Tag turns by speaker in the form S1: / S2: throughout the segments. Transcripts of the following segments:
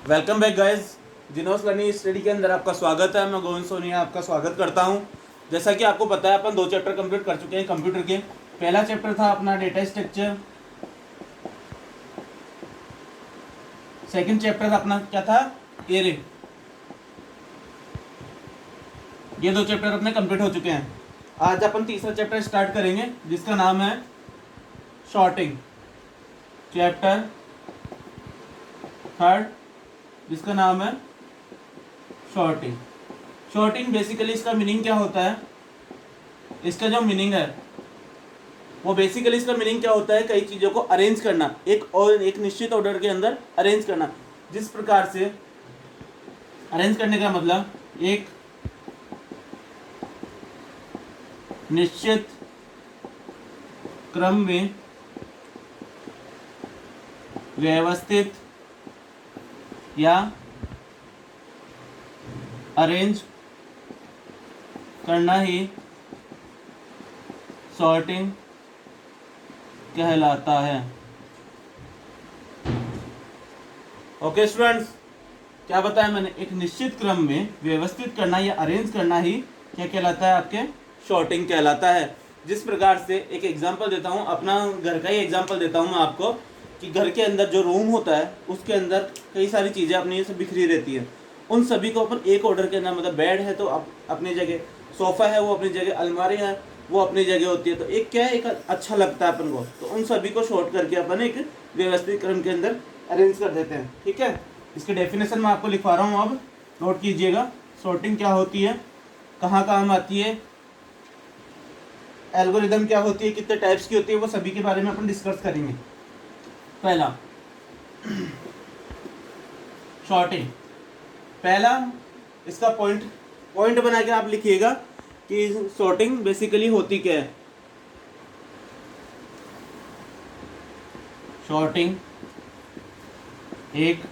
S1: Welcome back guys. Jinos learning study के अंदर आपका स्वागत है। मैं गोविंद सोनिया आपका स्वागत करता हूं। जैसा कि आपको पता है अपन 2 चैप्टर कंप्लीट कर चुके हैं कंप्यूटर के। पहला चैप्टर था अपना डेटा स्ट्रक्चर, सेकंड चैप्टर अपना क्या था, एरे। ये 2 चैप्टर अपने कंप्लीट हो चुके हैं। आज अपन तीसरा चैप्टर स्टार्ट करेंगे जिसका नाम है शॉर्टिंग। चैप्टर थर्ड जिसका नाम है शॉर्टिंग। शॉर्टिंग बेसिकली इसका मीनिंग क्या होता है, इसका जो मीनिंग है वो बेसिकली इसका मीनिंग क्या होता है, कई चीज़ों को अरेंज करना, एक निश्चित ऑर्डर के अंदर अरेंज करना। जिस प्रकार से अरेंज करने का मतलब एक निश्चित क्रम में व्यवस्थित या अरेंज करना ही सॉर्टिंग कहलाता है। ओके स्टूडेंट्स, क्या बताया मैंने, एक निश्चित क्रम में व्यवस्थित करना या अरेंज करना ही क्या कहलाता है, आपके शॉर्टिंग कहलाता है। जिस प्रकार से एक एग्जांपल देता हूँ, अपना घर का ही एग्जांपल देता हूँ मैं आपको, कि घर के अंदर जो रूम होता है उसके अंदर कई सारी चीज़ें अपनी से बिखरी रहती है। उन सभी को अपन एक ऑर्डर के अंदर, मतलब बेड है तो अपनी जगह, सोफ़ा है वो अपनी जगह, अलमारी है वो अपनी जगह होती है, तो एक क्या है, एक अच्छा लगता है अपन को, तो उन सभी को शॉर्ट करके अपन एक व्यवस्थित क्रम के अंदर अरेंज कर देते हैं। ठीक है, इसके डेफिनेशन मैं आपको लिखवा रहा हूँ, अब नोट कीजिएगा। सॉर्टिंग क्या होती है, कहाँ काम आती है, एल्गोरिदम क्या होती है, कितने टाइप्स की होती है, वो सभी के बारे में अपन डिस्कस करेंगे। पहला शॉर्टिंग, पहला इसका पॉइंट पॉइंट बना के आप लिखिएगा कि सॉर्टिंग बेसिकली होती क्या है। सॉर्टिंग एक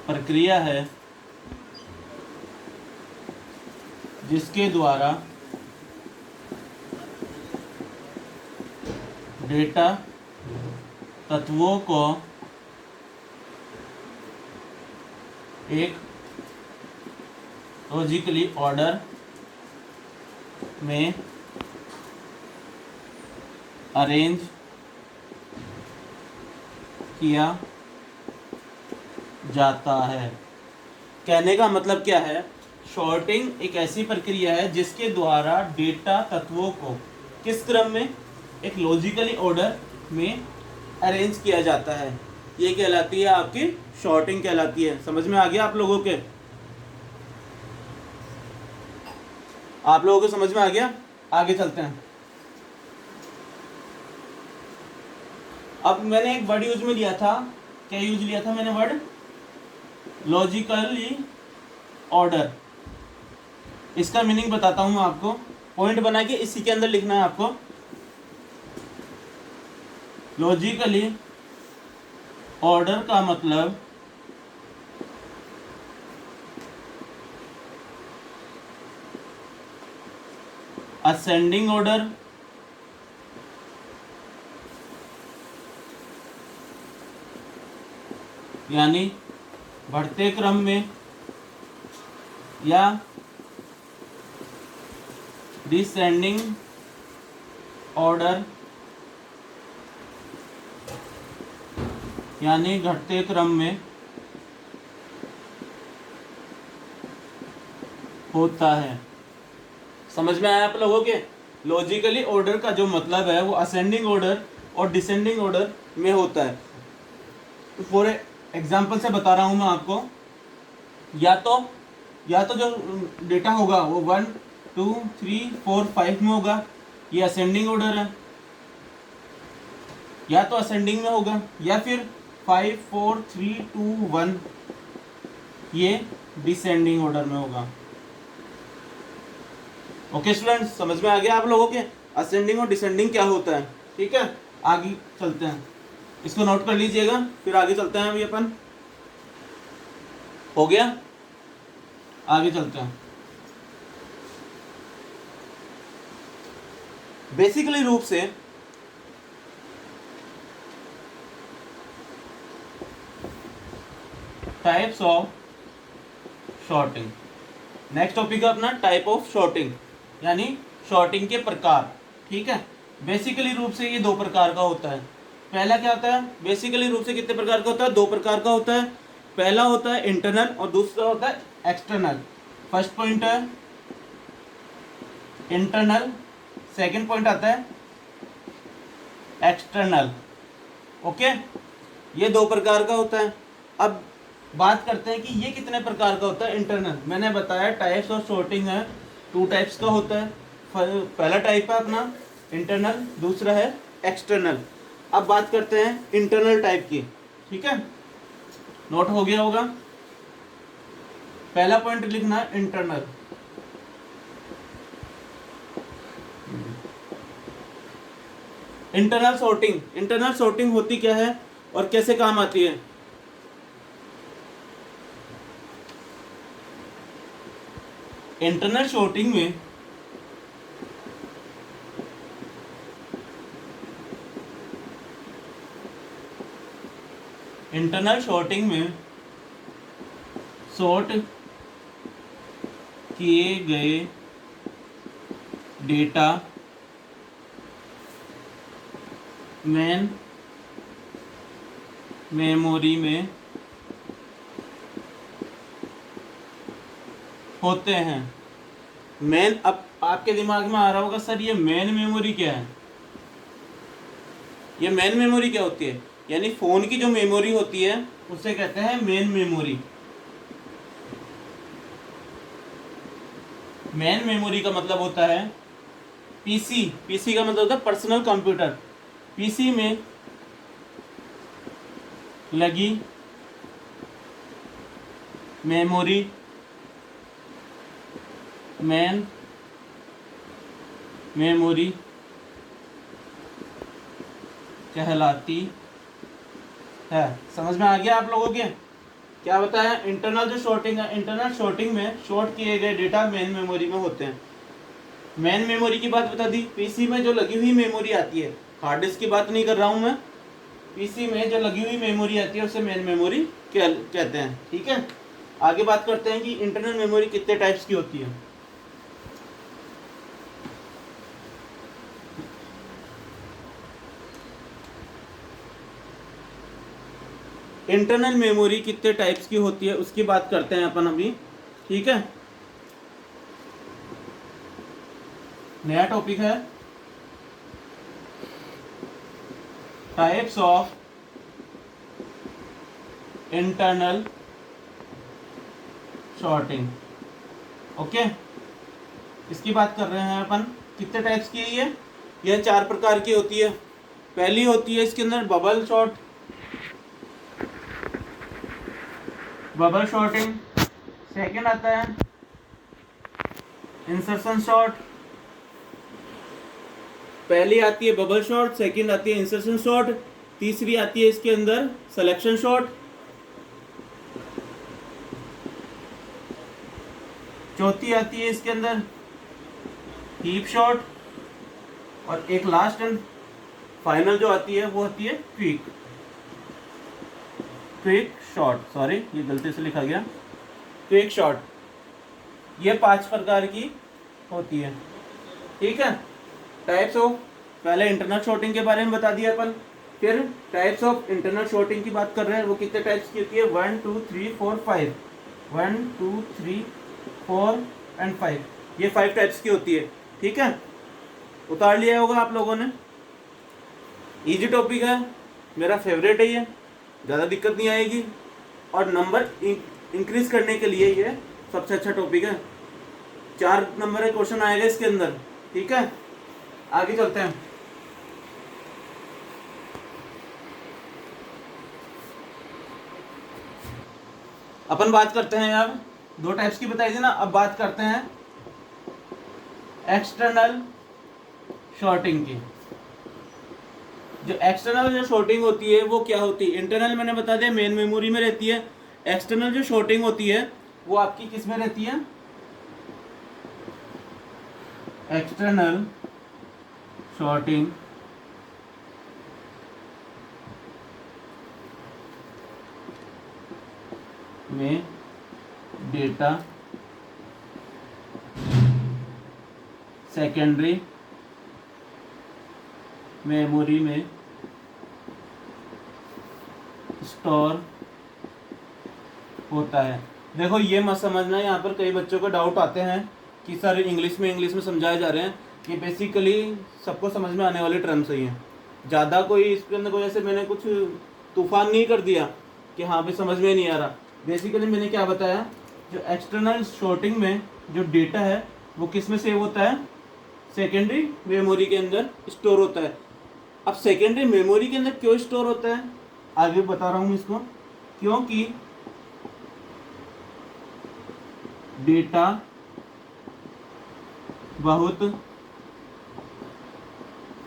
S1: प्रक्रिया है जिसके द्वारा डेटा तत्वों को एक लॉजिकली ऑर्डर में अरेंज किया जाता है। कहने का मतलब क्या है, शॉर्टिंग एक ऐसी प्रक्रिया है जिसके द्वारा डेटा तत्वों को किस क्रम में, एक लॉजिकली ऑर्डर में अरेंज किया जाता है। ये कहलाती है आपकी शॉर्टिंग कहलाती है। समझ में आ गया आप लोगों के, आप लोगों को समझ में आ गया। आगे चलते हैं। अब मैंने एक वर्ड यूज में लिया था, क्या यूज लिया था मैंने वर्ड, लॉजिकली ऑर्डर। इसका मीनिंग बताता हूं मैं आपको, पॉइंट बना के इसी के अंदर लिखना है आपको। लॉजिकली ऑर्डर का मतलब असेंडिंग ऑर्डर, यानी बढ़ते क्रम में, या डिसेंडिंग ऑर्डर यानी घटते क्रम में होता है। समझ में आया आप लोगों के, लॉजिकली ऑर्डर का जो मतलब है वो असेंडिंग ऑर्डर और डिसेंडिंग ऑर्डर में होता है। तो फॉर एग्जांपल से बता रहा हूं मैं आपको, या तो जो डेटा होगा वो 1 2 3 4 5 में होगा, ये असेंडिंग ऑर्डर है, या तो असेंडिंग में होगा, या फिर 5 4 3 2 1 ये डिसेंडिंग ऑर्डर में होगा। ओके स्टूडेंट्स, समझ में आ गया आप लोगों के असेंडिंग और डिसेंडिंग क्या होता है। ठीक है, आगे चलते हैं, इसको नोट कर लीजिएगा, फिर आगे चलते हैं। अभी अपन हो गया, आगे चलते हैं। बेसिकली रूप से types of sorting. Next topic है अपना टाइप ऑफ शॉर्टिंग, यानी शॉर्टिंग के प्रकार। ठीक है, बेसिकली रूप से ये दो प्रकार का होता है। पहला क्या होता है, बेसिकली रूप से कितने प्रकार का होता है, दो प्रकार का होता है। पहला होता है इंटरनल और दूसरा होता है एक्सटर्नल। फर्स्ट पॉइंट है इंटरनल, सेकंड पॉइंट आता है एक्सटर्नल। ओके, ये दो प्रकार का होता है। अब बात करते हैं कि ये कितने प्रकार का होता है। इंटरनल मैंने बताया टाइप्स ऑफ सॉर्टिंग है, टू टाइप्स का होता है। पहला टाइप है अपना इंटरनल, दूसरा है एक्सटर्नल। अब बात करते हैं इंटरनल टाइप की। ठीक है, नोट हो गया होगा। पहला पॉइंट लिखना है internal. Internal sorting, internal sorting होती क्या है और कैसे काम आती है। इंटरनल सॉर्टिंग में इंटरनल सॉर्टिंग में सॉर्ट किए गए डेटा मेन मेमोरी में होते हैं। मेन, अब आपके दिमाग में आ रहा होगा सर ये मेन मेमोरी क्या है। ये मेन मेमोरी क्या होती है, यानी फोन की जो मेमोरी होती है उसे कहते हैं मेन मेमोरी। मेन मेमोरी का मतलब होता है पीसी, पीसी का मतलब होता है पर्सनल कंप्यूटर। पीसी में लगी मेमोरी मेन मेमोरी कहलाती है। समझ में आ गया आप लोगों के। क्या बताया, इंटरनल जो शॉर्टिंग है, इंटरनल शॉर्टिंग में शॉर्ट किए गए डेटा मेन मेमोरी में होते हैं। मेन मेमोरी की बात बता दी, पीसी में जो लगी हुई मेमोरी आती है, हार्ड डिस्क की बात नहीं कर रहा हूं मैं। पीसी में जो लगी हुई मेमोरी आती है उसे मेन मेमोरी कहते हैं। ठीक है, आगे बात करते हैं कि इंटरनल मेमोरी कितने टाइप्स की होती है। इंटरनल मेमोरी कितने टाइप्स की होती है उसकी बात करते हैं अपन अभी। ठीक है, नया टॉपिक है types of internal sorting. Okay, इसकी बात कर रहे हैं अपन। कितने टाइप्स की है ये, यह चार प्रकार की होती है। पहली होती है इसके अंदर bubble sort, bubble sorting. Second आता है इंसर्शन शॉर्ट। पहली आती है बबल शॉर्ट, सेकंड आती है इंसर्शन शॉर्ट, तीसरी आती है इसके अंदर सिलेक्शन शॉर्ट, चौथी आती है इसके अंदर हीप शॉर्ट, और एक लास्ट एंड फाइनल जो आती है वो आती है क्विक शॉर्ट। सॉरी, ये गलती से लिखा गया, क्विक शॉर्ट। ये 5 प्रकार की होती है। ठीक है, टाइप्स ऑफ, पहले इंटरनल शॉर्टिंग के बारे में बता दिया अपन, फिर टाइप्स ऑफ इंटरनल शॉर्टिंग की बात कर रहे हैं। वो कितने टाइप्स की होती है, 1 2 3 4 5, 1 2 3 4 एंड 5, ये 5 टाइप्स की होती है। ठीक है, उतार लिया होगा आप लोगों ने। इजी टॉपिक है, मेरा फेवरेट है ये, ज़्यादा दिक्कत नहीं आएगी, और नंबर इंक्रीज करने के लिए ये सबसे अच्छा टॉपिक है। 4 नंबर का क्वेश्चन आएगा इसके अंदर। ठीक है, आगे चलते हैं। अपन बात करते हैं यार, 2 टाइप्स की बताई थी ना, अब बात करते हैं एक्सटर्नल शॉर्टिंग की। जो एक्सटर्नल जो शॉर्टिंग होती है वो क्या होती है, इंटरनल मैंने बता दिया मेन मेमोरी में रहती है। एक्सटर्नल जो शॉर्टिंग होती है वो आपकी किस में रहती है, एक्सटर्नल शॉर्टिंग में डेटा सेकेंडरी मेमोरी में स्टोर होता है। देखो ये मत समझना, यहाँ पर कई बच्चों को डाउट आते हैं कि सर इंग्लिश में समझाए जा रहे हैं। ये बेसिकली सबको समझ में आने वाले टर्म्स ही हैं। ज़्यादा कोई इसके अंदर कोई ऐसे मैंने कुछ तूफान नहीं कर दिया कि हाँ भी समझ में नहीं आ रहा। बेसिकली मैंने क्या बताया, जो एक्सटर्नल शॉर्टिंग में जो डेटा है वो किस में सेव होता है, सेकेंडरी मेमोरी के अंदर स्टोर होता है। अब सेकेंडरी मेमोरी के अंदर क्यों स्टोर होता है आगे बता रहा हूँ इसको। क्योंकि डेटा बहुत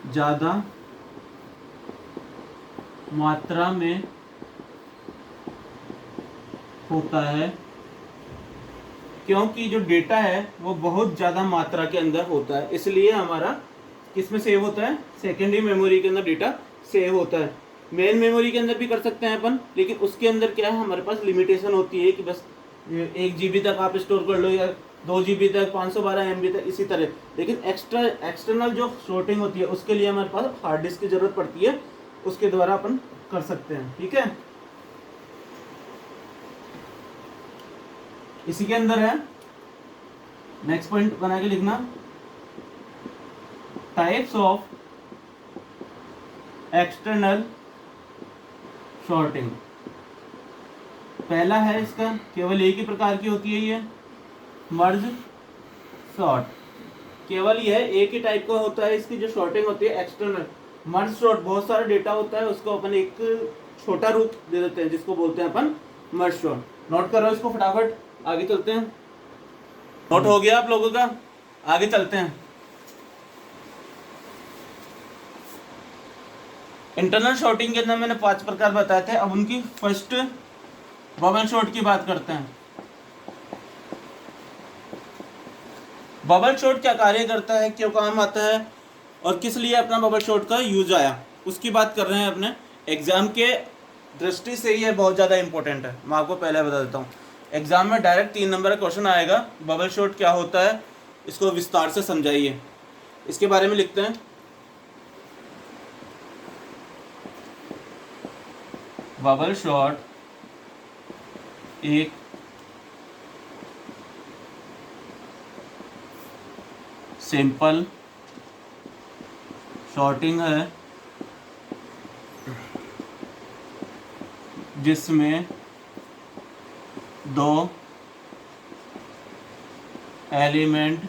S1: ज़्यादा मात्रा में होता है, क्योंकि जो डेटा है वो बहुत ज़्यादा मात्रा के अंदर होता है, इसलिए हमारा किस में सेव होता है, सेकेंडरी मेमोरी के अंदर डेटा सेव होता है। मेन मेमोरी के अंदर भी कर सकते हैं अपन, लेकिन उसके अंदर क्या है, हमारे पास लिमिटेशन होती है कि बस 1 GB तक आप स्टोर कर लो या 2 GB तक, 512 MB तक, इसी तरह। लेकिन एक्सटर्नल जो शॉर्टिंग होती है उसके लिए हमारे पास हार्ड डिस्क की जरूरत पड़ती है, उसके द्वारा अपन कर सकते हैं। ठीक है, इसी के अंदर है, नेक्स्ट पॉइंट बना के लिखना, टाइप्स ऑफ एक्सटर्नल शॉर्टिंग। पहला है इसका, केवल एक ही प्रकार की होती है ये, मर्ज शॉर्ट। केवल यह एक ही टाइप का होता है इसकी जो शॉर्टिंग होती है, एक्सटर्नल। मर्ज शॉर्ट बहुत सारा डेटा होता है, उसको अपन एक छोटा रूप दे देते हैं जिसको बोलते हैं अपन मर्ज शॉर्ट। नोट करो इसको फटाफट, आगे चलते हैं। नोट हो गया आप लोगों का, आगे चलते हैं। इंटरनल शॉर्टिंग के अंदर मैंने 5 प्रकार बताए थे। अब उनकी फर्स्ट बबल शॉर्ट की बात करते हैं। बबल शॉर्ट क्या कार्य करता है, क्यों काम आता है और किस लिए अपना बबल शॉर्ट का यूज आया, उसकी बात कर रहे हैं अपने। एग्जाम के दृष्टि से ये बहुत ज़्यादा इंपॉर्टेंट है, मैं आपको पहले बता देता हूँ। एग्जाम में डायरेक्ट 3 नंबर का क्वेश्चन आएगा, बबल शॉर्ट क्या होता है इसको विस्तार से समझाइए। इसके बारे में लिखते हैं, बबल शॉर्ट एक सिंपल शॉर्टिंग है जिसमें 2 एलिमेंट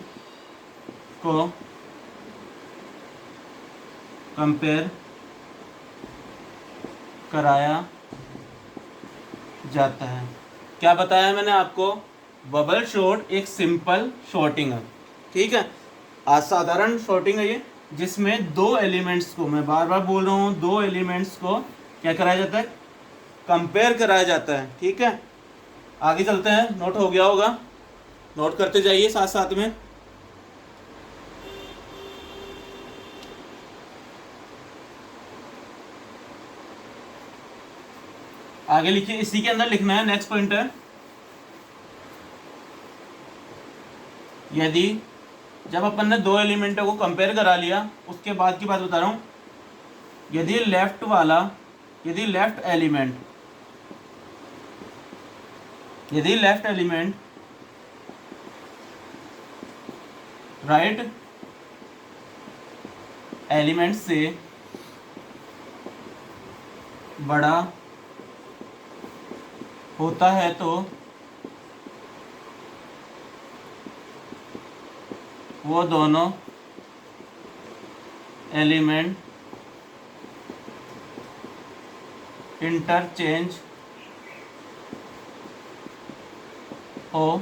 S1: को कंपेयर कराया जाता है। क्या बताया मैंने आपको, बबल शॉर्ट एक सिंपल शॉर्टिंग है। ठीक है, असाधारण शॉर्टिंग है ये, जिसमें 2 एलिमेंट्स को, मैं बार बार बोल रहा हूँ, 2 एलिमेंट्स को क्या कराया जाता है, कंपेयर कराया जाता है। ठीक है, आगे चलते हैं। नोट हो गया होगा, नोट करते जाइए साथ साथ में। आगे लिखिए, इसी के अंदर लिखना है। नेक्स्ट पॉइंट है, यदि जब अपन ने 2 एलिमेंटों को कंपेयर करा लिया, उसके बाद की बात बता रहा हूं, यदि लेफ्ट एलिमेंट राइट एलिमेंट से बड़ा होता है तो वो दोनों एलिमेंट इंटरचेंज हो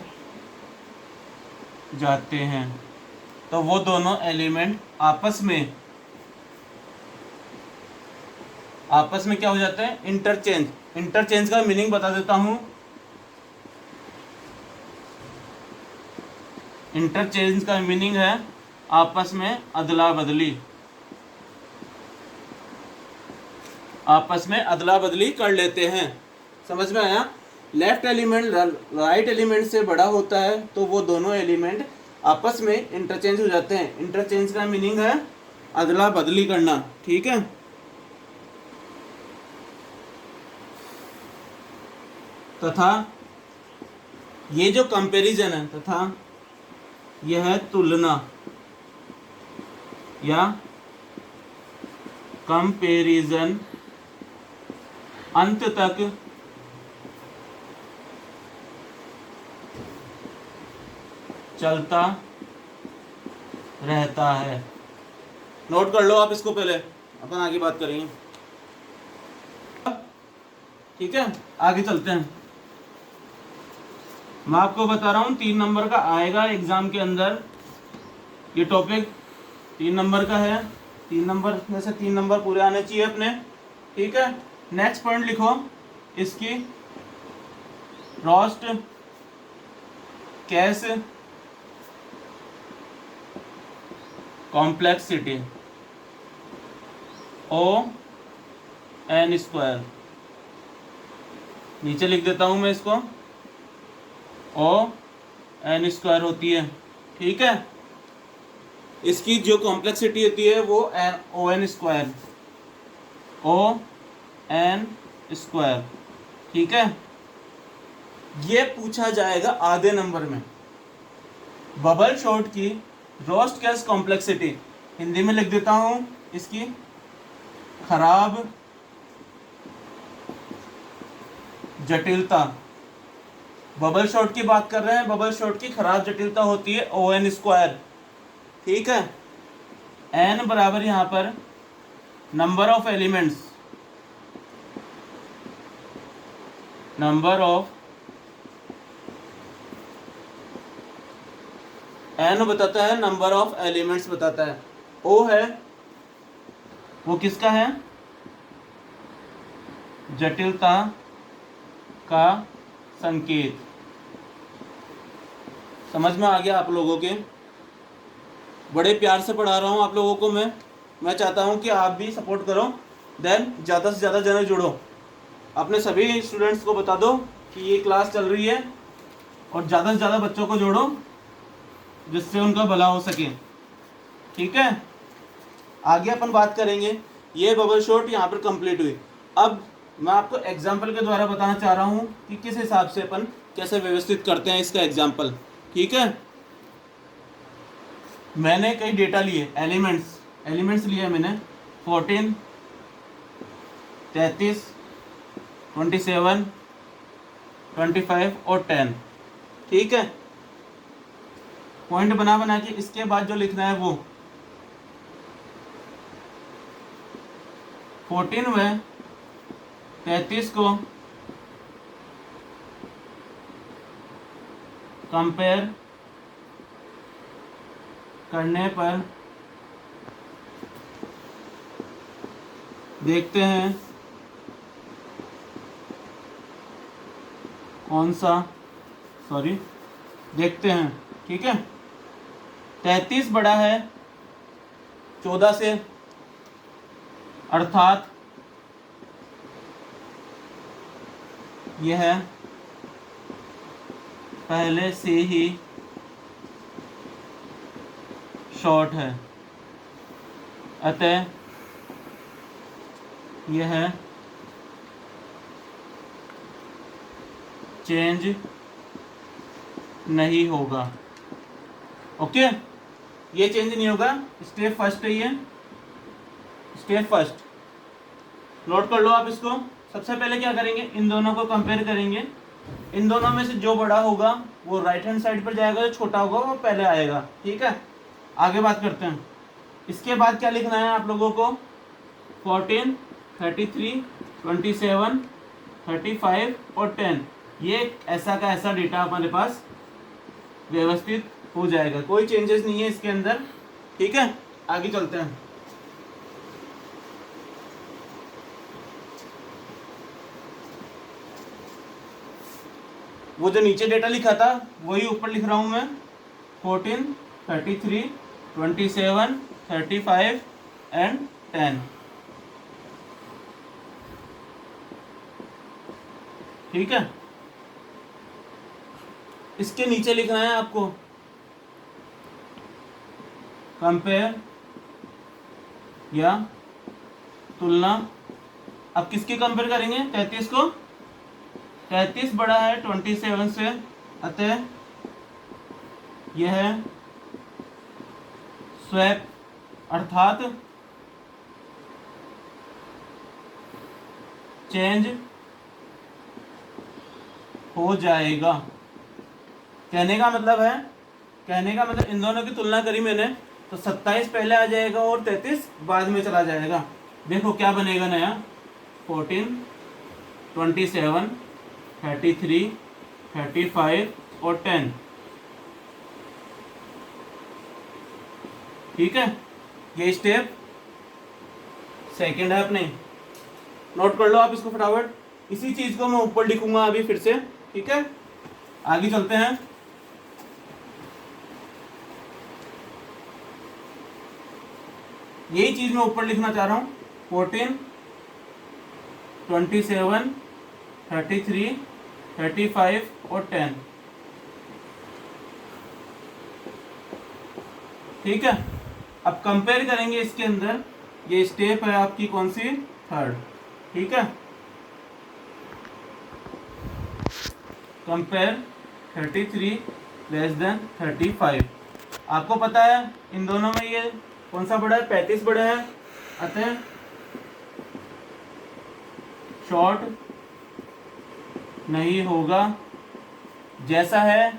S1: जाते हैं। तो वो दोनों एलिमेंट आपस में क्या हो जाते हैं, इंटरचेंज का मीनिंग बता देता हूं। इंटरचेंज का मीनिंग है आपस में अदला बदली कर लेते हैं। समझ में आया? लेफ्ट एलिमेंट राइट एलिमेंट से बड़ा होता है तो वो दोनों एलिमेंट आपस में इंटरचेंज हो जाते हैं। इंटरचेंज का मीनिंग है अदला बदली करना, ठीक है। तथा ये जो कंपैरिजन है, तथा यह है तुलना या कंपैरिजन अंत तक चलता रहता है। नोट कर लो आप इसको, पहले अपन आगे बात करेंगे, ठीक है। आगे चलते हैं। मैं आपको बता रहा हूँ 3 नंबर का आएगा एग्जाम के अंदर, ये टॉपिक 3 नंबर का है। 3 नंबर में से 3 नंबर पूरे आने चाहिए अपने, ठीक है। नेक्स्ट पॉइंट लिखो इसकी, रोस्ट कैश कॉम्प्लेक्सिटी O(n²), नीचे लिख देता हूं मैं इसको, O(n² होती है, ठीक है। इसकी जो कॉम्प्लेक्सिटी होती है वो O(n²), O(n²), ठीक है। ये पूछा जाएगा आधे नंबर में। बबल शॉट की रोस्ट कैश कॉम्प्लेक्सिटी हिंदी में लिख देता हूं इसकी, खराब जटिलता। बबल शॉट की बात कर रहे हैं, बबल शॉट की खराब जटिलता होती है O(n²), ठीक है। n बराबर यहां पर number of elements, number of n बताता है, नंबर ऑफ एलिमेंट्स बताता है। O है वो किसका है, जटिलता का संकेत। समझ में आ गया आप लोगों के? बड़े प्यार से पढ़ा रहा हूँ आप लोगों को मैं चाहता हूँ कि आप भी सपोर्ट करो, देन ज़्यादा से ज़्यादा जने जुड़ो। अपने सभी स्टूडेंट्स को बता दो कि ये क्लास चल रही है और ज़्यादा से ज़्यादा बच्चों को जोड़ो जिससे उनका भला हो सके, ठीक है। आगे अपन बात करेंगे। ये बबल शॉट यहाँ पर कंप्लीट हुई। अब मैं आपको एग्जाम्पल के द्वारा बताना चाह रहा हूँ कि किस हिसाब से अपन कैसे व्यवस्थित करते हैं इसका एग्जाम्पल, ठीक है। मैंने कई डेटा लिए, एलिमेंट्स लिए मैंने 14, 33, 27, 25 और 10, ठीक है। पॉइंट बना के इसके बाद जो लिखना है वो 14 में 33 को कंपेयर करने पर देखते हैं देखते हैं, ठीक है। 33 बड़ा है 14 से, अर्थात यह पहले से ही शॉर्ट है, अतः यह चेंज नहीं होगा। ओके, ये चेंज नहीं होगा। स्टेप फर्स्ट है ये, स्टेप फर्स्ट नोट कर लो आप इसको। सबसे पहले क्या करेंगे, इन दोनों को कंपेयर करेंगे। इन दोनों में से जो बड़ा होगा वो राइट हैंड साइड पर जाएगा, जो छोटा होगा वो पहले आएगा, ठीक है। आगे बात करते हैं। इसके बाद क्या लिखना है आप लोगों को, 14, 33, 27, 35 और 10। ये ऐसा का ऐसा डेटा हमारे पास व्यवस्थित हो जाएगा, कोई चेंजेस नहीं है इसके अंदर, ठीक है। आगे चलते हैं। वो जो नीचे डेटा लिखा था वही ऊपर लिख रहा हूं मैं, 14, 33, 27, 35 एंड 10, ठीक है। इसके नीचे लिखना है आपको कंपेयर या तुलना। अब किसकी कंपेयर करेंगे? 33 को, 33 बड़ा है 27 से, अतः यह है स्वैप, अर्थात चेंज हो जाएगा। कहने का मतलब इन दोनों की तुलना करी मैंने तो 27 पहले आ जाएगा और 33 बाद में चला जाएगा। देखो क्या बनेगा नया, 14, 27, 33, 35 और 10। ठीक है, ये स्टेप सेकंड है अपने, नोट कर लो आप इसको फटाफट। इसी चीज को मैं ऊपर लिखूंगा अभी फिर से। ठीक है, आगे चलते हैं। यही चीज मैं ऊपर लिखना चाह रहा हूं, 14, 27, 33, 35 और 10। ठीक है, अब कंपेयर करेंगे इसके अंदर। ये स्टेप है आपकी कौन सी? थर्ड। ठीक है, कंपेयर 33 लेस देन 35। आपको पता है इन दोनों में ये कौन सा बड़ा है? 35 बड़ा है, अतः शॉर्ट नहीं होगा। जैसा है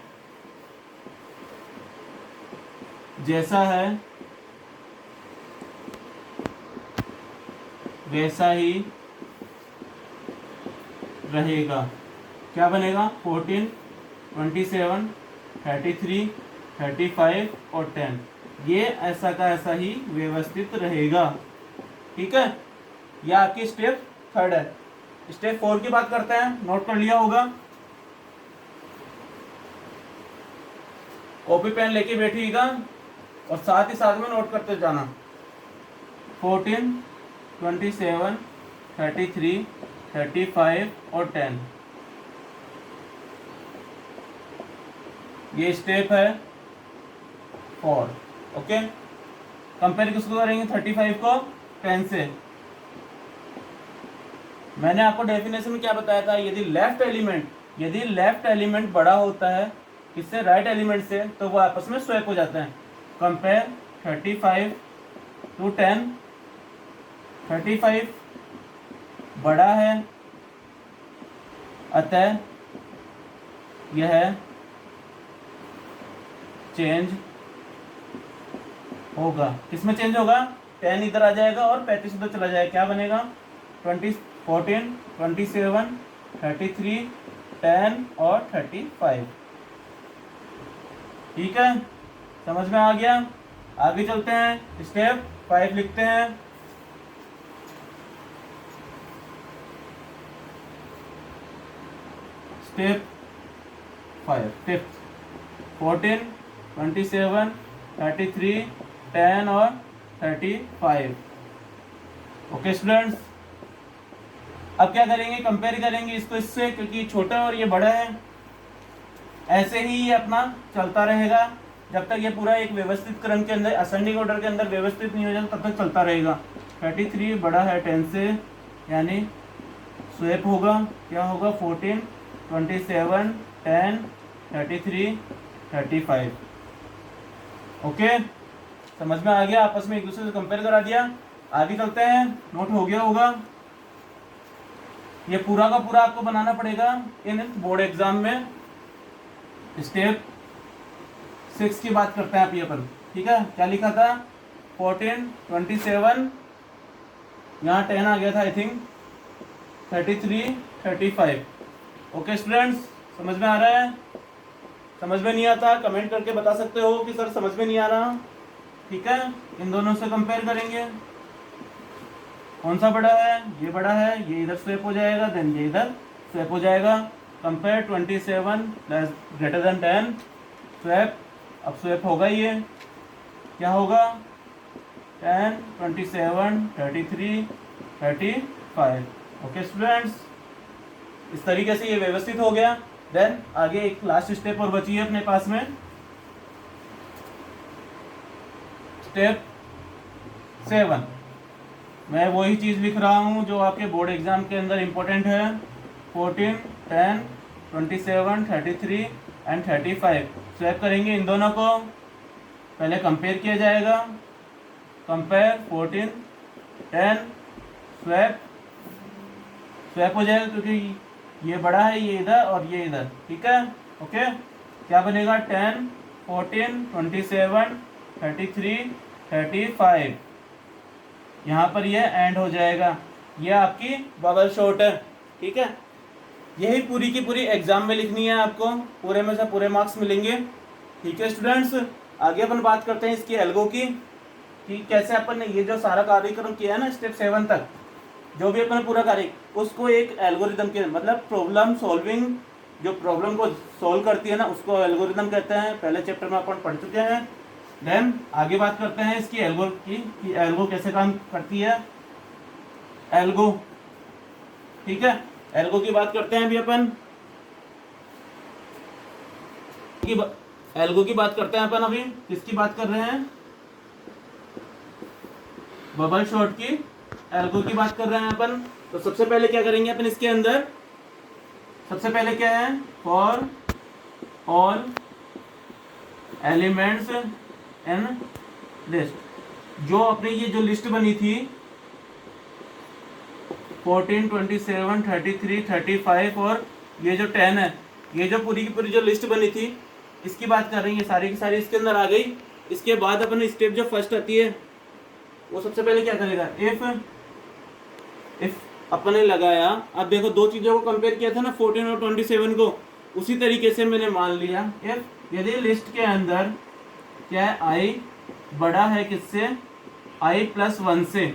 S1: वैसा ही रहेगा। क्या बनेगा? 14, 27, 33, 35 और 10। ये ऐसा का ऐसा ही व्यवस्थित रहेगा। ठीक है, यह आपकी स्टेप थर्ड है। स्टेप 4 की बात करते हैं, नोट कर लिया होगा। कॉपी पेन लेके बैठिएगा और साथ ही साथ में नोट करते जाना। 14, 27, 33, 35 और 10। ये स्टेप है 4। ओके, कंपेयर किसको करेंगे? 35 को 10 से। मैंने आपको डेफिनेशन में क्या बताया था? यदि लेफ्ट एलिमेंट बड़ा होता है किससे? राइट एलिमेंट से, तो वो आपस में स्वैप हो जाते हैं। Compare 35 to 10। 35 बड़ा है, अतः यह चेंज होगा। किसमें चेंज होगा? 10 इधर आ जाएगा और 35 उधर चला जाएगा। क्या बनेगा? 14, 27, 33, 10 और 35। ठीक है, समझ में आ गया? आगे चलते हैं, स्टेप 5 लिखते हैं। स्टेप 5, फिफ्थ, 14, 27, 33, 10 और 35। ओके स्टूडेंट्स, अब क्या करेंगे? कंपेयर करेंगे इसको इससे, क्योंकि छोटा और ये बड़ा है। ऐसे ही ये अपना चलता रहेगा जब तक ये पूरा एक व्यवस्थित क्रम के अंदर, असेंडिंग ऑर्डर के अंदर व्यवस्थित नहीं हो जाता, तब तक चलता रहेगा। 33 बड़ा है 10 से, यानी स्वैप होगा। क्या होगा? 14, 27, 10, 33, 35। ओके, समझ में आ गया? आपस में एक दूसरे से कंपेयर करा दिया। आगे चलते हैं, नोट हो गया होगा। ये पूरा का पूरा आपको बनाना पड़ेगा इन बोर्ड एग्जाम में। स्टेप 6 की बात करते हैं आप ये अपन। ठीक है, क्या लिखा था? 14, 27, यहाँ 10 आ गया था आई थिंक, 33, 35। ओके स्टूडेंट्स, समझ में आ रहा है? समझ में नहीं आता कमेंट करके बता सकते हो कि सर समझ में नहीं आ रहा। ठीक है, इन दोनों से कंपेयर करेंगे। कौन सा बड़ा है? ये बड़ा है, ये इधर स्वैप हो जाएगा, देन ये इधर स्वैप हो जाएगा। Compare 27 greater than 10, swap. अब स्वैप होगा ये, क्या होगा? 10, 27, 33, 35। ओके स्टूडेंट्स, इस तरीके से ये व्यवस्थित हो गया। देन आगे एक लास्ट स्टेप और बची है अपने पास में, स्टेप 7। मैं वही चीज़ लिख रहा हूँ जो आपके बोर्ड एग्जाम के अंदर इंपॉर्टेंट है। 14, 10, 27, 33 एंड 35 स्वैप करेंगे इन दोनों को, पहले कंपेयर किया जाएगा, कंपेयर 14, 10, स्वैप स्वैप हो जाएगा क्योंकि ये बड़ा है, ये इधर और ये इधर, ठीक है। ओके, क्या बनेगा 10, 14, 27, 33, 35, यहाँ पर ये एंड हो जाएगा। ये आपकी बबल शॉट है, ठीक है। यही पूरी की पूरी एग्जाम में लिखनी है आपको, पूरे में से पूरे मार्क्स मिलेंगे, ठीक है स्टूडेंट्स। आगे अपन बात करते हैं इसकी एल्गो की, कि कैसे अपन ने ये जो सारा कार्यक्रम किया है ना स्टेप 7 तक, जो भी अपन पूरा कार्य उसको एक एल्गोरिदम के मतलब प्रॉब्लम सॉल्विंग, जो प्रॉब्लम को सॉल्व करती है ना उसको एल्गोरिदम कहते हैं। पहले चैप्टर में अपन पढ़ चुके हैं। देन आगे बात करते हैं इसकी एल्गो की, कि एल्गो कैसे काम करती है। एल्गो, ठीक है, एल्गो की बात करते हैं अभी अपन एल्गो की बात करते हैं अपन अभी। किसकी बात कर रहे हैं? बबल शॉट की एल्गो की बात कर रहे हैं अपन। तो सबसे पहले क्या करेंगे अपन इसके अंदर, सबसे पहले क्या है, for all elements in list. जो अपनी ये जो लिस्ट बनी थी 14, 27, 33, 35 और ये जो 10 है, ये जो पूरी की पूरी जो लिस्ट बनी थी इसकी बात कर रही है, सारी की सारी इसके अंदर आ गई। इसके बाद अपन स्टेप जो फर्स्ट आती है वो सबसे पहले क्या करेगा, इफ अपने लगाया। अब देखो दो चीजों को कंपेयर किया था ना 14 और 27 को, उसी तरीके से मैंने मान लिया इफ यदि लिस्ट के अंदर क्या है, आई बड़ा है किससे, आई प्लस 1 से।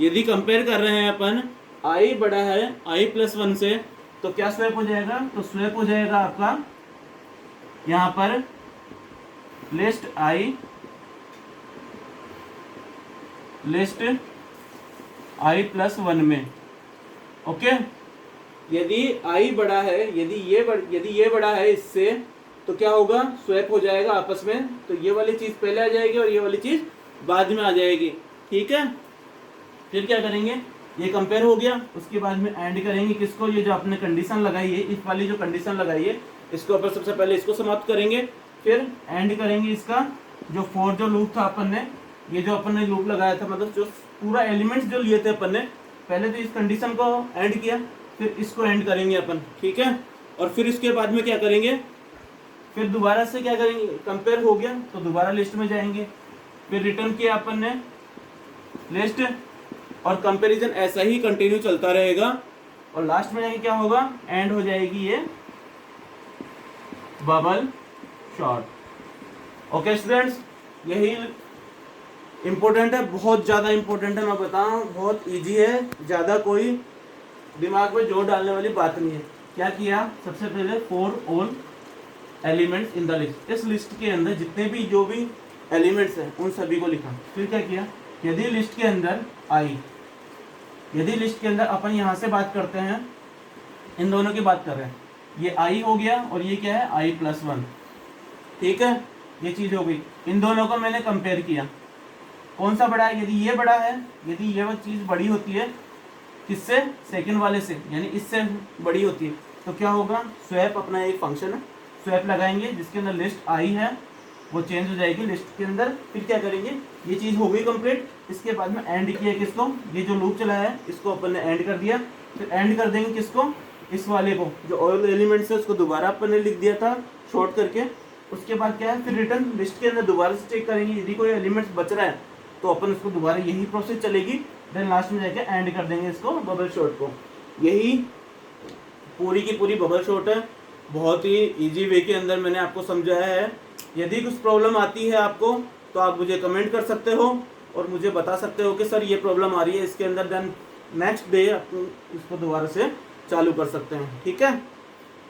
S1: यदि कंपेयर कर रहे हैं अपन आई बड़ा है आई प्लस 1 से, तो क्या स्वैप हो जाएगा, तो स्वैप हो जाएगा आपका यहाँ पर लिस्ट आई प्लस 1 में। ओके, यदि आई बड़ा है, यदि ये बड़ा है इससे, तो क्या होगा, स्वैप हो जाएगा आपस में। तो ये वाली चीज पहले आ जाएगी और ये वाली चीज बाद में आ जाएगी, ठीक है। फिर क्या करेंगे, ये कंपेयर हो गया, उसके बाद में एंड करेंगे किसको, ये जो आपने कंडीशन लगाई है, इस वाली जो कंडीशन लगाई है इसको अपन सबसे पहले इसको समाप्त करेंगे, फिर एंड करेंगे इसका जो फॉर जो लूप था अपन ने, ये जो अपन ने लूप लगाया था, मतलब जो पूरा एलिमेंट्स जो लिए थे अपन ने, पहले तो इस कंडीशन को एंड किया, फिर इसको एंड करेंगे अपन, ठीक है। और फिर इसके बाद में क्या करेंगे, फिर दोबारा से क्या करेंगे, कंपेयर हो गया तो दोबारा लिस्ट में जाएंगे, फिर रिटर्न किया अपन ने लिस्ट, और कंपैरिजन ऐसा ही कंटिन्यू चलता रहेगा, और लास्ट में जाके क्या होगा, एंड हो जाएगी ये बबल शॉट। ओके स्टूडेंट्स, यही इंपॉर्टेंट है, बहुत ज़्यादा इंपॉर्टेंट है, मैं बताऊं बहुत इजी है, ज़्यादा कोई दिमाग में जोर डालने वाली बात नहीं है। क्या किया, सबसे पहले for all elements in the list, इस लिस्ट के अंदर जितने भी जो भी एलिमेंट्स हैं उन सभी को लिखा। फिर क्या किया, यदि लिस्ट के अंदर आई, यदि लिस्ट के अंदर अपन यहाँ से बात करते हैं, इन दोनों की बात कर रहे हैं, ये आई हो गया और ये क्या है, आई प्लस 1, ठीक है, ये चीज़ हो गई। इन दोनों को मैंने कंपेयर किया, कौन सा बड़ा है, यदि ये बड़ा है, यदि ये वो चीज़ बड़ी होती है किससे, सेकंड वाले से, यानी इससे बड़ी होती है, तो क्या होगा, स्वैप अपना एक फंक्शन है, स्वैप लगाएंगे जिसके अंदर लिस्ट आई है वो चेंज हो जाएगी लिस्ट के अंदर। फिर क्या करेंगे, ये चीज़ हो गई कंप्लीट, इसके बाद में एंड किया किसको, ये जो लूप चला है इसको अपन ने एंड कर दिया, फिर एंड कर देंगे किसको, इस वाले को, जो ऑल एलिमेंट्स है उसको दोबारा अपन ने लिख दिया था शॉर्ट करके। उसके बाद क्या है, फिर रिटर्न लिस्ट के अंदर दोबारा से चेक करेंगे, यदि कोई एलिमेंट्स बच रहा है तो अपन उसको दोबारा यही प्रोसेस चलेगी, देन लास्ट में जाके एंड कर देंगे इसको बबल शॉट को। यही पूरी की पूरी बबल शॉट है, बहुत ही इजी वे के अंदर मैंने आपको समझाया है। यदि कुछ प्रॉब्लम आती है आपको तो आप मुझे कमेंट कर सकते हो और मुझे बता सकते हो कि सर ये प्रॉब्लम आ रही है इसके अंदर, देन नेक्स्ट डे आप इसको दोबारा से चालू कर सकते हैं, ठीक है।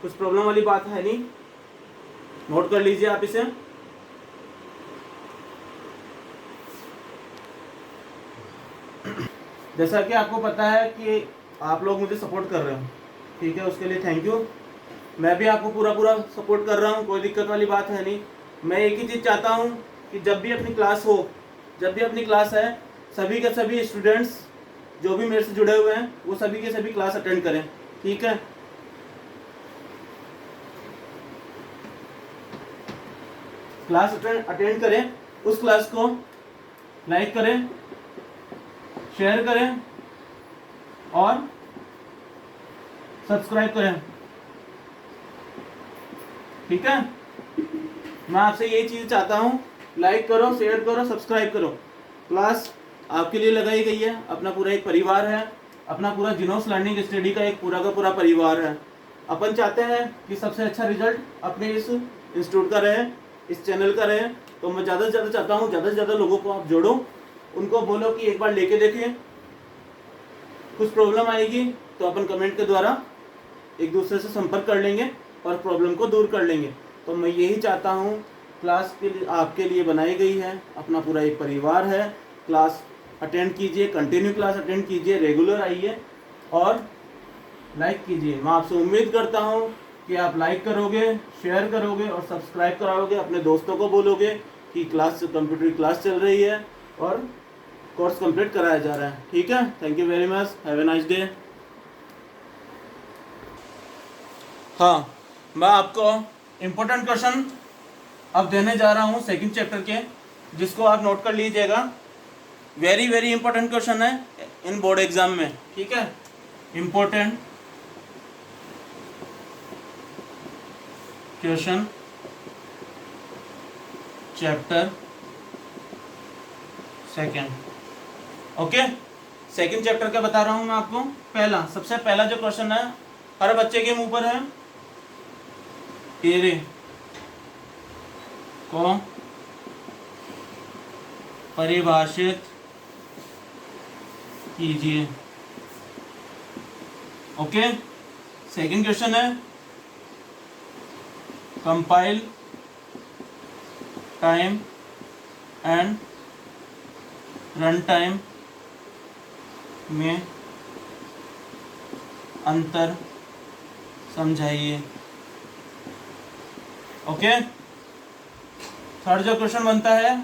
S1: कुछ प्रॉब्लम वाली बात है नहीं, नोट कर लीजिए आप इसे। जैसा कि आपको पता है कि आप लोग मुझे सपोर्ट कर रहे हो, ठीक है, उसके लिए थैंक यू। मैं भी आपको पूरा पूरा सपोर्ट कर रहा हूँ, कोई दिक्कत वाली बात है नहीं। मैं एक ही चीज़ चाहता हूँ कि जब भी अपनी क्लास हो, जब भी अपनी क्लास है, सभी के सभी स्टूडेंट्स जो भी मेरे से जुड़े हुए हैं वो सभी के सभी क्लास अटेंड करें, ठीक है। क्लास अटेंड करें, उस क्लास को लाइक करें, शेयर करें और सब्सक्राइब करें, ठीक है। मैं आपसे यही चीज़ चाहता हूँ, लाइक करो, शेयर करो, सब्सक्राइब करो। क्लास आपके लिए लगाई गई है, अपना पूरा एक परिवार है, अपना पूरा जिनोस लर्निंग स्टडी का एक पूरा का पूरा परिवार है। अपन चाहते हैं कि सबसे अच्छा रिजल्ट अपने इस इंस्टीट्यूट का रहे, इस चैनल का रहे। तो मैं ज़्यादा से ज़्यादा चाहता हूँ ज़्यादा से ज़्यादा लोगों को आप जोड़ो, उनको बोलो कि एक बार लेके देखें। कुछ प्रॉब्लम आएगी तो अपन कमेंट के द्वारा एक दूसरे से संपर्क कर लेंगे और प्रॉब्लम को दूर कर लेंगे। तो मैं यही चाहता हूँ, क्लास के लिए आपके लिए बनाई गई है, अपना पूरा एक परिवार है। क्लास अटेंड कीजिए, कंटिन्यू क्लास अटेंड कीजिए, रेगुलर आइए और लाइक कीजिए। मैं आपसे उम्मीद करता हूँ कि आप लाइक करोगे, शेयर करोगे और सब्सक्राइब कराओगे, अपने दोस्तों को बोलोगे कि क्लास कंप्यूटर क्लास चल रही है और कोर्स कंप्लीट कराया जा रहा है, ठीक है। Thank you very much, have a nice day. हाँ, मैं आपको इम्पोर्टेंट क्वेश्चन अब देने जा रहा हूँ सेकंड चैप्टर के, जिसको आप नोट कर लीजिएगा। वेरी वेरी इंपॉर्टेंट क्वेश्चन है इन बोर्ड एग्जाम में, ठीक है। Important question chapter second, okay. Second chapter का बता रहा हूँ मैं आपको। पहला, सबसे पहला जो क्वेश्चन है हर बच्चे के मुंह पर है, एरे को परिभाषित कीजिए, ओके। सेकंड क्वेश्चन है compile time and run time में अंतर समझाइए, ओके। थर्ड जो क्वेश्चन बनता है,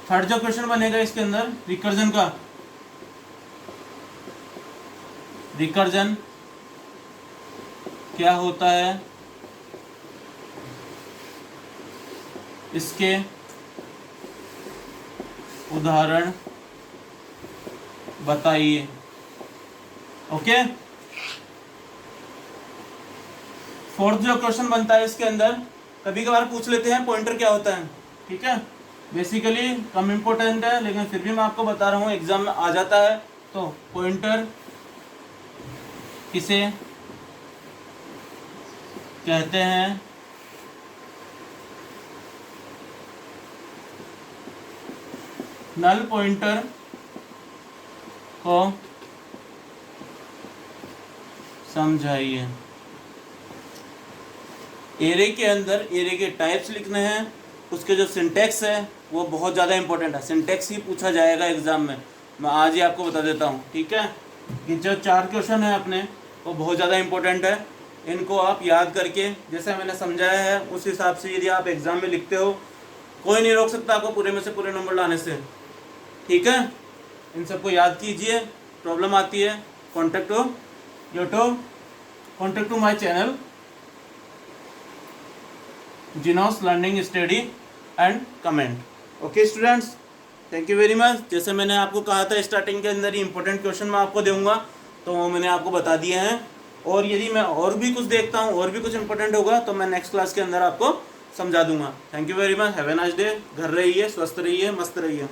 S1: थर्ड जो क्वेश्चन बनेगा इसके अंदर रिकर्जन का, रिकर्जन क्या होता है, इसके उदाहरण बताइए, ओके। फोर्थ जो क्वेश्चन बनता है इसके अंदर, कभी कभार पूछ लेते हैं पॉइंटर क्या होता है, ठीक है। बेसिकली कम इम्पोर्टेंट है लेकिन फिर भी मैं आपको बता रहा हूँ, एग्जाम में आ जाता है। तो पॉइंटर किसे कहते हैं, नल पॉइंटर को समझाइए। एरे के अंदर एरे के टाइप्स लिखने हैं, उसके जो सिंटैक्स है वो बहुत ज़्यादा इंपॉर्टेंट है, सिंटैक्स ही पूछा जाएगा एग्जाम में। मैं आज ही आपको बता देता हूँ, ठीक है। कि जो 4 क्वेश्चन है अपने वो बहुत ज़्यादा इंपॉर्टेंट है, इनको आप याद करके जैसे मैंने समझाया है उस हिसाब से यदि आप एग्ज़ाम में लिखते हो, कोई नहीं रोक सकता आपको पूरे में से पूरे नंबर लाने से, ठीक है। इन सबको याद कीजिए। प्रॉब्लम आती है contact to my channel Jinos learning study and comment, okay students. Thank you very much. जैसे मैंने आपको कहा था स्टार्टिंग के अंदर ही इंपॉर्टेंट क्वेश्चन मैं आपको दूंगा, तो वो मैंने आपको बता दिए हैं। और यदि मैं और भी कुछ देखता हूँ और भी कुछ इंपॉर्टेंट होगा तो मैं नेक्स्ट क्लास के अंदर आपको समझा दूंगा। Thank you very much, have a nice day. घर रहिए, स्वस्थ रहिए, मस्त रहिए।